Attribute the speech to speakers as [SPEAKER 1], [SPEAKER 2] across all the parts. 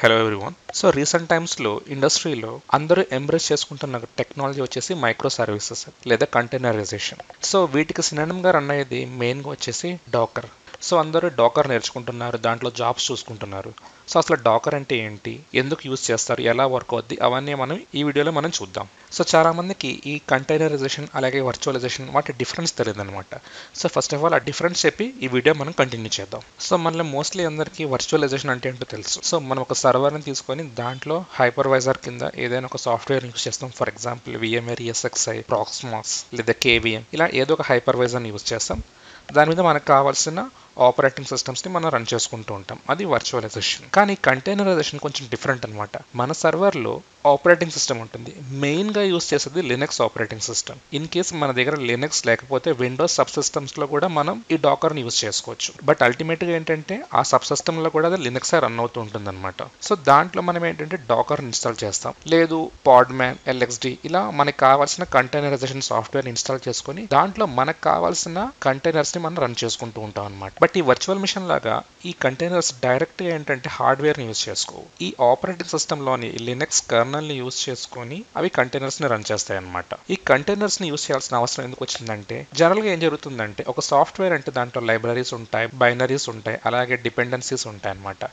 [SPEAKER 1] Hello everyone. So recent టైమ్స్లో ఇండస్ట్రీలో అందరూ ఎంబ్రేస్ చేసుకుంటున్న టెక్నాలజీ వచ్చేసి మైక్రో సర్వీసెస్ లేదా కంటైనరైజేషన్. సో వీటికి సినానిమ్గా రన్ అయ్యేది మెయిన్గా వచ్చేసి డాకర్. సో అందరూ డాకర్ నేర్చుకుంటున్నారు, దాంట్లో జాబ్స్ చూసుకుంటున్నారు. సో అసలు డాకర్ అంటే ఏంటి, ఎందుకు యూజ్ చేస్తారు, ఎలా వర్క్ అవుద్ది, అవన్నీ మనం ఈ వీడియోలో మనం చూద్దాం. సో చాలామందికి ఈ కంటైనరైజేషన్ అలాగే వర్చువలైజేషన్ వాటి డిఫరెన్స్ తెలియదు అనమాట. సో ఫస్ట్ ఆఫ్ ఆల్ ఆ డిఫరెన్స్ చెప్పి ఈ వీడియో మనం కంటిన్యూ చేద్దాం. సో మనలో మోస్ట్లీ అందరికీ వర్చువలైజేషన్ అంటే ఏంటో తెలుసు. సో మనం ఒక సర్వర్ని తీసుకొని దాంట్లో హైపర్వైజర్ కింద ఏదైనా ఒక సాఫ్ట్వేర్ యూస్ చేస్తాం. ఫర్ ఎగ్జాంపుల్ విఎంఆర్, ఎస్ఎక్స్ఐ, ప్రాక్స్మాస్ లేదా కేవీఎం, ఇలా ఏదో ఒక హైపర్వైజర్ని యూజ్ చేస్తాం. దాని మీద మనకు కావాల్సిన ఆపరేటింగ్ సిస్టమ్స్ని మనం రన్ చేసుకుంటూ ఉంటాం. అది వర్చువలైజేషన్. కానీ కంటైనరైజేషన్ కొంచెం డిఫరెంట్ అనమాట. మన సర్వర్లో ఆపరేటింగ్ సిస్టమ్ ఉంటుంది. మెయిన్గా యూస్ చేసేది Linux operating system. In case మన దగ్గర లినక్స్ లేకపోతే విండోస్ సబ్ సిస్టమ్స్లో కూడా మనం ఈ డాకర్ని యూస్ చేసుకోవచ్చు. బట్ అల్టిమేట్గా ఏంటంటే ఆ సబ్ సిస్టంలో కూడా అది లినక్స్ రన్ అవుతూ ఉంటుంది అనమాట. సో దాంట్లో మనం ఏంటంటే డాకర్ ఇన్స్టాల్ చేస్తాం. లేదు పాడ్మ్యాన్, ఎల్ఎక్స్డి ఇలా మనకు కావాల్సిన కంటైనరైజేషన్ సాఫ్ట్వేర్ ఇన్స్టాల్ చేసుకొని దాంట్లో మనకు కావాల్సిన కంటైనర్స్ని మనం రన్ చేసుకుంటూ ఉంటాం అనమాట. బట్ ఈ వర్చువల్ మిషన్ లాగా ఈ కంటైనర్స్ డైరెక్ట్గా ఏంటంటే హార్డ్వేర్ని యూజ్ చేసుకోవు. ఈ ఆపరేటింగ్ సిస్టంలోని లినక్స్ కర్నల్ని యూజ్ చేసుకొని అవి కంటైనర్స్ని రన్ చేస్తాయి అనమాట. ఈ కంటైనర్స్ని యూజ్ చేయాల్సిన అవసరం ఎందుకు వచ్చిందంటే, జనరల్గా ఏం జరుగుతుందంటే ఒక సాఫ్ట్వేర్ అంటే దాంట్లో లైబ్రరీస్ ఉంటాయి, బైనరీస్ ఉంటాయి, అలాగే డిపెండెన్సీస్ ఉంటాయి అనమాట.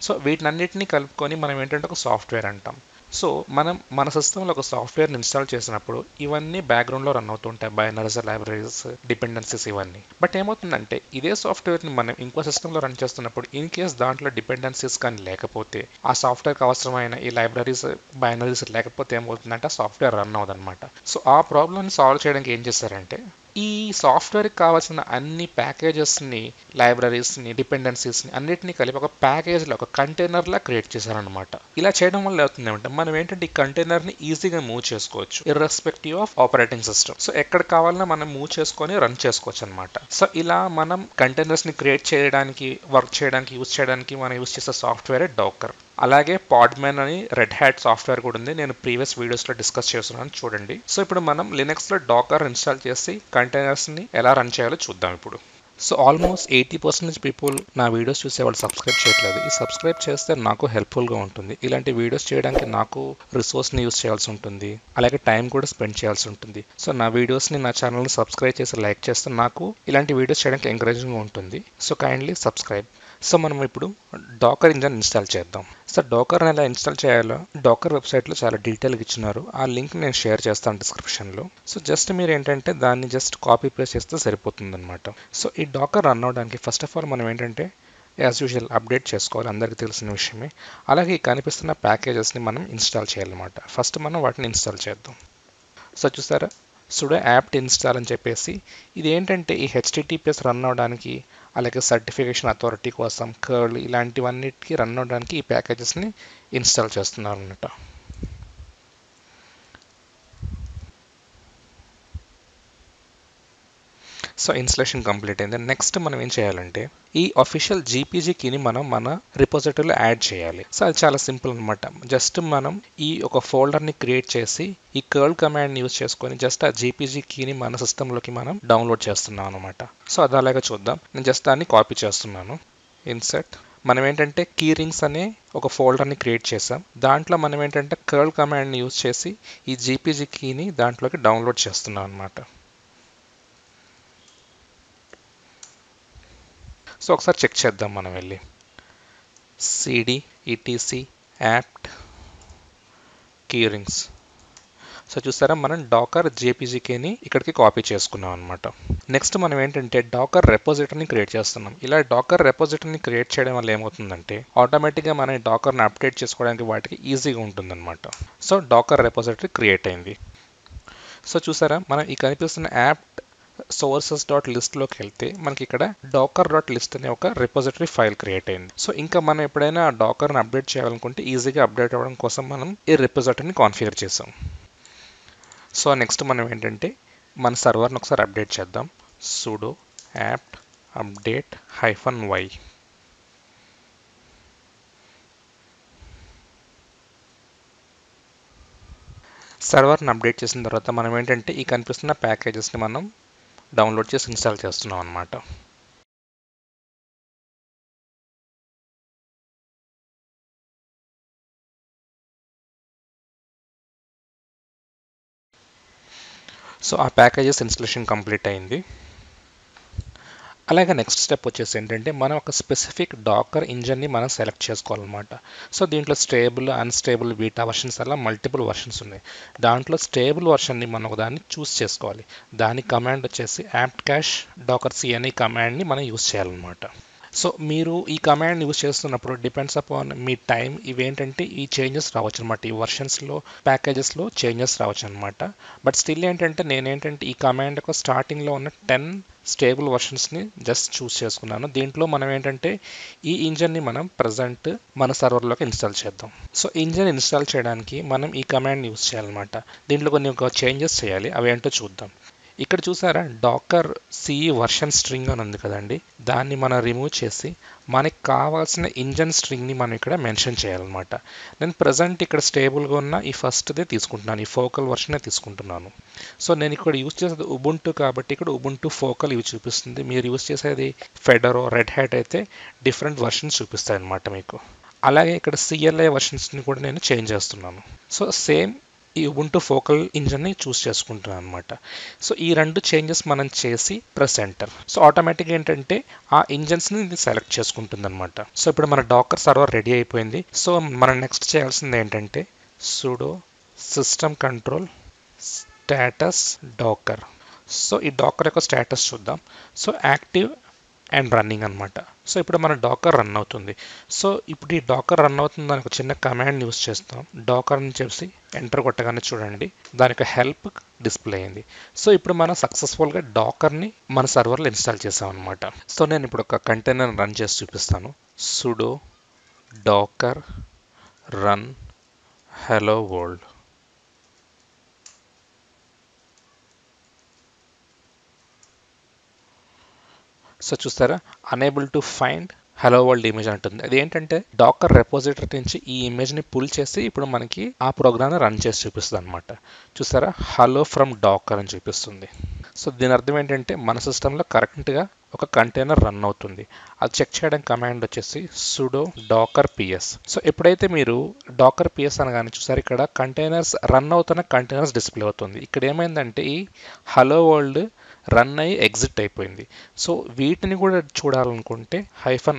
[SPEAKER 1] సో వీటినన్నిటిని కలుపుకొని మనం ఏంటంటే ఒక సాఫ్ట్వేర్ అంటాం. సో మనం మన సిస్టంలో ఒక సాఫ్ట్వేర్ని ఇన్స్టాల్ చేసినప్పుడు ఇవన్నీ బ్యాక్గ్రౌండ్లో రన్ అవుతుంటాయి, బైనరీస్, లైబ్రరీస్, డిపెండెన్సీస్ ఇవన్నీ. బట్ ఏమవుతుందంటే ఇదే సాఫ్ట్వేర్ని మనం ఇంకో సిస్టంలో రన్ చేస్తున్నప్పుడు ఇన్ కేస్ దాంట్లో డిపెండెన్సీస్ కానీ లేకపోతే, ఆ సాఫ్ట్వేర్కి అవసరమైన ఈ లైబ్రరీస్, బైనరీస్ లేకపోతే ఏమవుతుందంటే ఆ సాఫ్ట్వేర్ రన్ అవ్వదన్నమాట. సో ఆ ప్రాబ్లమ్ని సాల్వ్ చేయడానికి ఏం చేశారంటే ఈ సాఫ్ట్వేర్కి కావాల్సిన అన్ని ప్యాకేజెస్ని, లైబ్రరీస్ని, డిపెండెన్సీస్ని అన్నిటినీ కలిపి ఒక ప్యాకేజ్లో ఒక కంటైనర్లా క్రియేట్ చేశారనమాట. ఇలా చేయడం వల్ల అవుతుందేమంటే మనం ఏంటంటే ఈ కంటైనర్ని ఈజీగా మూవ్ చేసుకోవచ్చు irrespective of operating system. So ఎక్కడ కావాలన్నా మనం మూవ్ చేసుకొని రన్ చేసుకోవచ్చు అనమాట. సో ఇలా మనం కంటైనర్స్ని క్రియేట్ చేయడానికి, వర్క్ చేయడానికి, యూజ్ చేయడానికి మనం యూజ్ చేసే సాఫ్ట్వేరే డాకర్. అలాగే పాడ్మ్యాన్ అని రెడ్ హ్యాట్ సాఫ్ట్వేర్ కూడా ఉంది. నేను ప్రీవియస్ వీడియోస్లో డిస్కస్ చేస్తున్నాను, చూడండి. సో ఇప్పుడు మనం లినక్స్లో డాకర్ ఇన్స్టాల్ చేసి కంటైనర్స్ని ఎలా రన్ చేయాలో చూద్దాం ఇప్పుడు. సో ఆల్మోస్ట్ 80% పీపుల్ నా వీడియోస్ చూసే వాళ్ళు సబ్స్క్రైబ్ చేయట్లేదు. ఈ సబ్స్క్రైబ్ చేస్తే నాకు హెల్ప్ఫుల్గా ఉంటుంది. ఇలాంటి వీడియోస్ చేయడానికి నాకు రిసోర్స్ని యూస్ చేయాల్సి ఉంటుంది, అలాగే టైం కూడా స్పెండ్ చేయాల్సి ఉంటుంది. సో నా వీడియోస్ని, నా ఛానల్ని సబ్స్క్రైబ్ చేసి లైక్ చేస్తే నాకు ఇలాంటి వీడియోస్ చేయడానికి ఎంకరేజింగ్గా ఉంటుంది. So kindly subscribe. సో మనం ఇప్పుడు డాకర్ ఇంజన్ ఇన్స్టాల్ చేద్దాం. సో డాకర్ని ఎలా ఇన్స్టాల్ చేయాలో డాకర్ వెబ్సైట్లో చాలా డీటెయిల్గా ఇచ్చినారు. ఆ లింక్ నేను షేర్ చేస్తాను డిస్క్రిప్షన్లో. సో జస్ట్ మీరు ఏంటంటే దాన్ని జస్ట్ కాపీ పేస్ట్ చేస్తే సరిపోతుంది అనమాట. సో ఈ డాకర్ రన్ అవడానికి ఫస్ట్ ఆఫ్ ఆల్ మనం ఏంటంటే యాజ్ యూజువల్ అప్డేట్ చేసుకోవాలి, అందరికీ తెలిసిన విషయమే. అలాగే ఈ కనిపిస్తున్న ప్యాకేజెస్ని మనం ఇన్స్టాల్ చేయాలన్నమాట. ఫస్ట్ మనం వాటిని ఇన్స్టాల్ చేద్దాం. సో చూసారా, సుడో యాప్ట్ ఇన్స్టాల్ అని చెప్పేసి ఇది ఏంటంటే ఈ హెచ్టిటిపిఎస్ రన్ అవడానికి, అలాగే సర్టిఫికేషన్ అథారిటీ కోసం, కర్ల్ ఇలాంటివన్నిటికీ రన్ అవడానికి ఈ ప్యాకేజెస్ని ఇన్స్టాల్ చేస్తున్నారు అన్నమాట. సో ఇన్స్టాలేషన్ కంప్లీట్ అయింది. నెక్స్ట్ మనం ఏం చేయాలంటే ఈ అఫీషియల్ జీపీజీ కీని మనం మన రిపోజిటరీలో యాడ్ చేయాలి. సో అది చాలా సింపుల్ అనమాట. జస్ట్ మనం ఈ ఒక ఫోల్డర్ని క్రియేట్ చేసి ఈ కర్ల్ కమాండ్ని యూజ్ చేసుకొని జస్ట్ ఆ జీపీజీ కీని మన సిస్టంలోకి మనం డౌన్లోడ్ చేస్తున్నాం అనమాట. సో అది అలాగే చూద్దాం. నేను జస్ట్ దాన్ని కాపీ చేస్తున్నాను. ఇన్సర్ట్. మనం ఏంటంటే కీ రింగ్స్ అనే ఒక ఫోల్డర్ని క్రియేట్ చేసాం. దాంట్లో మనం ఏంటంటే కర్ల్ కమాండ్ని యూజ్ చేసి ఈ జీపీజీ కీని దాంట్లోకి డౌన్లోడ్ చేస్తున్నాం అనమాట. సో ఒకసారి చెక్ చేద్దాం మనం వెళ్ళి. CD ETC apt keyrings. So చూసారా, మనం డాకర్ జేపీజీకేని ఇక్కడికి కాపీ చేసుకున్నాం అనమాట. నెక్స్ట్ మనం ఏంటంటే డాకర్ రెపోజిటరీని క్రియేట్ చేస్తున్నాం. ఇలా డాకర్ రెపోజిటరీని క్రియేట్ చేయడం వల్ల ఏమవుతుందంటే ఆటోమేటిక్గా మనం డాకర్ని అప్డేట్ చేసుకోవడానికి వాటికి ఈజీగా ఉంటుందన్నమాట. సో డాకర్ రెపోజిటరీ క్రియేట్ అయింది. సో చూసారా, మనం ఈ కనిపిస్తున్న యాప్ sources.listలోకి వెళ్తే మనకి ఇక్కడ docker.list అనే ఒక రిపోజిటరీ ఫైల్ క్రియేట్ అయింది. సో ఇంకా మనం ఎప్పుడైనా డాకర్ని అప్డేట్ చేయాలనుకుంటే ఈజీగా అప్డేట్ అవ్వడం కోసం మనం ఈ రిపోజిటరీని కాన్ఫిగర్ చేసాం. సో నెక్స్ట్ మనం ఏంటంటే మన సర్వర్ని ఒకసారి అప్డేట్ చేద్దాం. sudo apt update -y. సర్వర్ని అప్డేట్ చేసిన తర్వాత మనం ఏంటంటే ఈ కనిపిస్తున్న ప్యాకేజెస్ని మనం డౌన్లోడ్ చేసి ఇన్స్టాల్ చేస్తున్నాం అన్నమాట. సో ఆ ప్యాకేజెస్ ఇన్స్టలేషన్ కంప్లీట్ అయింది. అలాగే నెక్స్ట్ స్టెప్ వచ్చేసి ఏంటంటే మనం ఒక స్పెసిఫిక్ డాకర్ ఇంజన్ని మనం సెలెక్ట్ చేసుకోవాలన్నమాట. సో దీంట్లో స్టేబుల్, అన్స్టేబుల్, బీటా వర్షన్స్ అలా మల్టిపుల్ వర్షన్స్ ఉన్నాయి. దాంట్లో స్టేబుల్ వర్షన్ని మనం ఒక దాన్ని చూస్ చేసుకోవాలి. దాని కమాండ్ వచ్చేసి యాప్ట్ క్యాష్ డాకర్ సి అనే కమాండ్ని మనం యూస్ చేయాలన్నమాట. సో మీరు ఈ కమాండ్ యూస్ చేస్తున్నప్పుడు డిపెండ్స్ అపాన్ మీ టైం ఇవేంటంటే ఈ చేంజెస్ రావచ్చు అనమాట. ఈ వర్షన్స్లో ప్యాకేజెస్లో చేంజెస్ రావచ్చు అనమాట. బట్ స్టిల్ ఏంటంటే నేనేంటంటే ఈ కమాండ్ యొక్క స్టార్టింగ్లో ఉన్న 10 స్టేబుల్ వర్షన్స్ని జస్ట్ చూస్ చేసుకున్నాను. దీంట్లో మనం ఏంటంటే ఈ ఇంజన్ని మనం ప్రజెంట్ మన సర్వర్లోకి ఇన్స్టాల్ చేద్దాం. సో ఇంజన్ ఇన్స్టాల్ చేయడానికి మనం ఈ కమాండ్ యూస్ చేయాలన్నమాట. దీంట్లో కొన్ని ఒక చేంజెస్ చేయాలి, అవేంటో చూద్దాం. ఇక్కడ చూసారా డాకర్ సిఈ వర్షన్ స్ట్రింగ్ అని ఉంది కదండి, దాన్ని మనం రిమూవ్ చేసి మనకి కావాల్సిన ఇంజన్ స్ట్రింగ్ని మనం ఇక్కడ మెన్షన్ చేయాలన్నమాట. నేను ప్రజెంట్ ఇక్కడ స్టేబుల్గా ఉన్న ఈ ఫస్ట్దే తీసుకుంటున్నాను, ఈ ఫోకల్ వర్షనే తీసుకుంటున్నాను. సో నేను ఇక్కడ యూజ్ చేసేది ఉబుంటు కాబట్టి ఇక్కడ ఉబుంటు ఫోకల్ ఇవి చూపిస్తుంది. మీరు యూజ్ చేసేది ఫెడరో, రెడ్ హ్యాట్ అయితే డిఫరెంట్ వర్షన్స్ చూపిస్తాయి అన్నమాట మీకు. అలాగే ఇక్కడ సిఎల్ఐ వర్షన్స్ని కూడా నేను చేంజ్ చేస్తున్నాను. సో సేమ్ ఈ ఉబుంటు ఫోకల్ ఇంజన్ని చూస్ చేసుకుంటున్నాను అనమాట. సో ఈ రెండు చేంజెస్ మనం చేసి ప్రెస్ ఎంటర్. సో ఆటోమేటిక్గా ఏంటంటే ఆ ఇంజన్స్ని ఇది సెలెక్ట్ చేసుకుంటుంది అనమాట. సో ఇప్పుడు మన డాకర్ సర్వర్ రెడీ అయిపోయింది. సో మనం నెక్స్ట్ చేయాల్సింది ఏంటంటే sudo system control status Docker. So ఈ డాకర్ యొక్క స్టేటస్ చూద్దాం. సో యాక్టివ్ అండ్ రన్నింగ్ అనమాట. సో ఇప్పుడు మన డాకర్ రన్ అవుతుంది. సో ఇప్పుడు ఈ డాకర్ రన్ అవుతుంది దానికి ఒక చిన్న కమాండ్ యూస్ చేస్తాం. డాకర్ అని చెప్పి ఎంటర్ కొట్టగానే చూడండి దానికి హెల్ప్ డిస్ప్లే అయింది. సో ఇప్పుడు మనం సక్సెస్ఫుల్గా డాకర్ని మన సర్వర్లో ఇన్స్టాల్ చేసాం అనమాట. సో నేను ఇప్పుడు ఒక కంటైనర్ రన్ చేసి చూపిస్తాను. Sudo docker run hello world. So చూస్తారా unable to find hello world image అంటుంది. అది ఏంటంటే డాకర్ రెపోజిటరీ నుంచి ఈ ఇమేజ్ని పుల్ చేసి ఇప్పుడు మనకి ఆ ప్రోగ్రామ్ని రన్ చేసి చూపిస్తుంది అనమాట. చూస్తారా హలో ఫ్రమ్ డాకర్ అని చూపిస్తుంది. సో దీని అర్థం ఏంటంటే మన సిస్టంలో కరెక్ట్గా ఒక కంటైనర్ రన్ అవుతుంది. అది చెక్ చేయడం కమాండ్ వచ్చేసి సుడో డాకర్ పిఎస్. సో ఎప్పుడైతే మీరు డాకర్ పిఎస్ అనగానే చూసారు ఇక్కడ కంటైనర్స్ రన్ అవుతున్న కంటైనర్స్ డిస్ప్లే అవుతుంది. ఇక్కడ ఏమైందంటే ఈ హలో వరల్డ్ రన్ అయ్యి ఎగ్జిట్ అయిపోయింది. సో వీటిని కూడా చూడాలనుకుంటే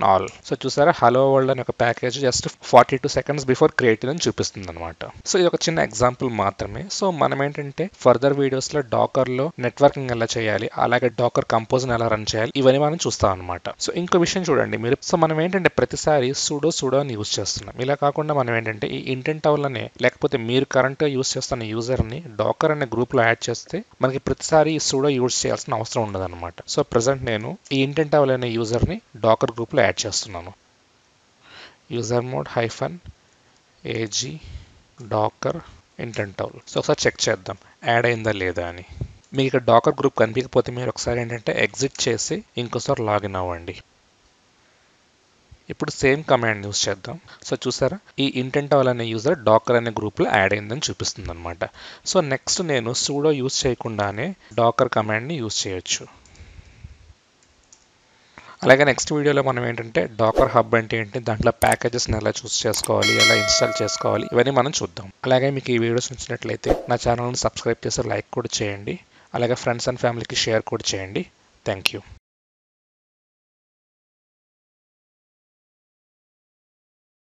[SPEAKER 1] -all. సో చూసారా హలో వరల్డ్ అనే ఒక package just 42 seconds before creative అని చూపిస్తుంది అనమాట. సో ఇది ఒక చిన్న ఎగ్జాంపుల్ మాత్రమే. సో మనం ఏంటంటే ఫర్దర్ వీడియోస్లో డాకర్లో నెట్వర్కింగ్ ఎలా చేయాలి, అలాగే డాకర్ కంపోజ్ని ఎలా రన్ చేయాలి ఇవన్నీ మనం చూస్తాం అనమాట. సో ఇంకో విషయం చూడండి మీరు. సో మనం ఏంటంటే ప్రతిసారి సుడో అని యూజ్ చేస్తున్నాం. ఇలా కాకుండా మనం ఏంటంటే ఈ intentowl అనే లేకపోతే మీరు కరెంట్గా యూజ్ చేస్తున్న యూజర్ని డాకర్ అనే గ్రూప్లో యాడ్ చేస్తే మనకి ప్రతిసారి ఈ సుడో యూజ్ చేయాల్సిన అవసరం ఉండదన్నమాట. సో ప్రెసెంట్ నేను ఈ intentowl అనే యూజర్ని డాకర్ గ్రూప్లో యాడ్ చేస్తున్నాను. Usermod -AG Docker intentowl. So ఒకసారి చెక్ చేద్దాం యాడ్ అయిందా లేదా అని. మీకు ఇక్కడ డాకర్ గ్రూప్ కనిపించకపోతే మీరు ఒకసారి ఏంటంటే ఎగ్జిట్ చేసి ఇంకోసారి లాగిన్ అవ్వండి. ఇప్పుడు సేమ్ కమాండ్ యూస్ చేద్దాం. సో చూసారా ఈ intentowl అనే యూజర్ డాకర్ అనే గ్రూప్లో యాడ్ అయిందని చూపిస్తుంది అనమాట. సో నెక్స్ట్ నేను సుడో యూస్ చేయకుండానే డాకర్ కమాండ్ని యూస్ చేయొచ్చు. అలాగే నెక్స్ట్ వీడియోలో మనం ఏంటంటే డాకర్ హబ్ అంటే ఏంటి, దాంట్లో ప్యాకేజెస్ని ఎలా చూస్ చేసుకోవాలి, ఎలా ఇన్స్టాల్ చేసుకోవాలి ఇవన్నీ మనం చూద్దాం. అలాగే మీకు ఈ వీడియోస్ నచ్చినట్లయితే నా ఛానల్ని సబ్స్క్రైబ్ చేసి లైక్ కూడా చేయండి. అలాగే ఫ్రెండ్స్ అండ్ ఫ్యామిలీకి షేర్ కూడా చేయండి. Thank you.